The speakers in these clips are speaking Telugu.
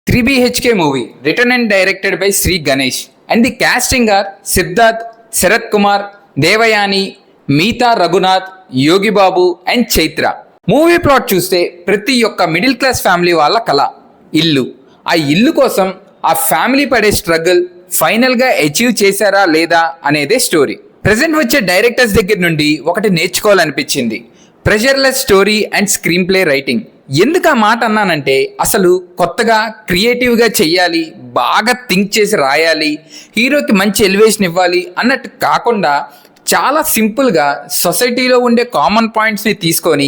3 BHK movie written and directed by Sri Ganesh, and the casting are Siddharth, Sarath Kumar, Devayani, Meeta Raghunath, Yogi Babu and Chaitra. Movie plot చూస్తే ప్రతి ఒక్క మిడిల్ క్లాస్ ఫ్యామిలీ వాళ్ళ కళ ఇల్లు. ఆ ఇల్లు కోసం ఆ ఫ్యామిలీ పడే స్ట్రగుల్ ఫైనల్గా అచీవ్ చేశారా లేదా అనేదే స్టోరీ. ప్రజెంట్ వచ్చే డైరెక్టర్స్ దగ్గర నుండి ఒకటి నేర్చుకోవాలనిపించింది, pressureless story and screenplay writing. ఎందుకు ఆ మాట అన్నానంటే అసలు కొత్తగా క్రియేటివ్గా చెయ్యాలి, బాగా థింక్ చేసి రాయాలి, హీరోకి మంచి ఎలివేషన్ ఇవ్వాలి అన్నట్టు కాకుండా చాలా సింపుల్గా సొసైటీలో ఉండే కామన్ పాయింట్స్ని తీసుకొని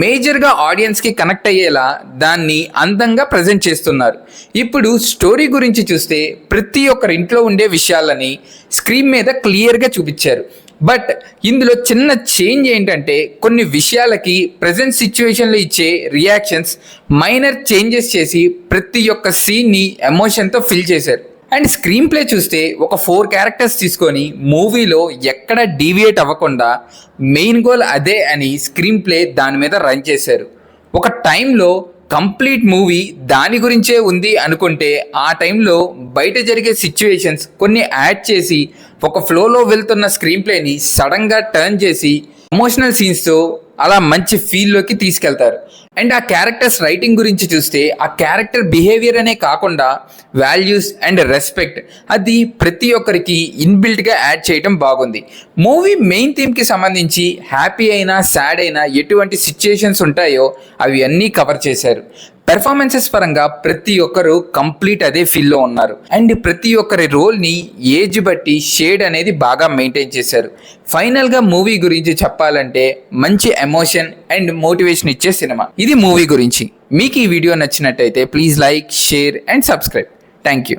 మేజర్గా ఆడియన్స్కి కనెక్ట్ అయ్యేలా దాన్ని అందంగా ప్రజెంట్ చేస్తున్నారు. ఇప్పుడు స్టోరీ గురించి చూస్తే ప్రతి ఒక్కరి ఇంట్లో ఉండే విషయాలని స్క్రీన్ మీద క్లియర్గా చూపించారు. బట్ ఇందులో చిన్న చేంజ్ ఏంటంటే కొన్ని విషయాలకి ప్రజెంట్ సిచ్యువేషన్లో ఇచ్చే రియాక్షన్స్ మైనర్ చేంజెస్ చేసి ప్రతి ఒక్క సీన్ని ఎమోషన్తో ఫిల్ చేశారు. అండ్ స్క్రీన్ ప్లే చూస్తే ఒక 4 క్యారెక్టర్స్ తీసుకొని మూవీలో ఎక్కడ డీవియేట్ అవ్వకుండా మెయిన్ గోల్ అదే అని స్క్రీన్ ప్లే దాని మీద రన్ చేశారు. ఒక టైంలో కంప్లీట్ మూవీ దాని గురించే ఉంది అనుకుంటే ఆ టైంలో బయట జరిగే సిచ్యువేషన్స్ కొన్ని యాడ్ చేసి ఒక ఫ్లోలో వెళ్తున్న స్క్రీన్ ప్లేని సడన్గా టర్న్ చేసి ఎమోషనల్ సీన్స్తో అలా మంచి ఫీల్లోకి తీసుకెళ్తారు. అండ్ ఆ క్యారెక్టర్స్ రైటింగ్ గురించి చూస్తే ఆ క్యారెక్టర్ బిహేవియర్ అనే కాకుండా వాల్యూస్ అండ్ రెస్పెక్ట్ అది ప్రతి ఒక్కరికి ఇన్బిల్ట్గా యాడ్ చేయడం బాగుంది. మూవీ మెయిన్ థీమ్కి సంబంధించి హ్యాపీ అయినా సాడ్ అయినా ఎటువంటి సిచ్యుయేషన్స్ ఉంటాయో అవి అన్నీ కవర్ చేశారు. పెర్ఫార్మెన్సెస్ పరంగా ప్రతి ఒక్కరు కంప్లీట్ అదే ఫీల్లో ఉన్నారు. అండ్ ప్రతి ఒక్కరి రోల్ని ఏజ్ బట్టి షేడ్ అనేది బాగా మెయింటైన్ చేశారు. ఫైనల్గా మూవీ గురించి చెప్పాలంటే మంచి ఎమోషన్ అండ్ మోటివేషన్ ఇచ్చే సినిమా. ఇది మూవీ గురించి. మీకు ఈ వీడియో నచ్చినట్టయితే please like, share and subscribe. Thank you.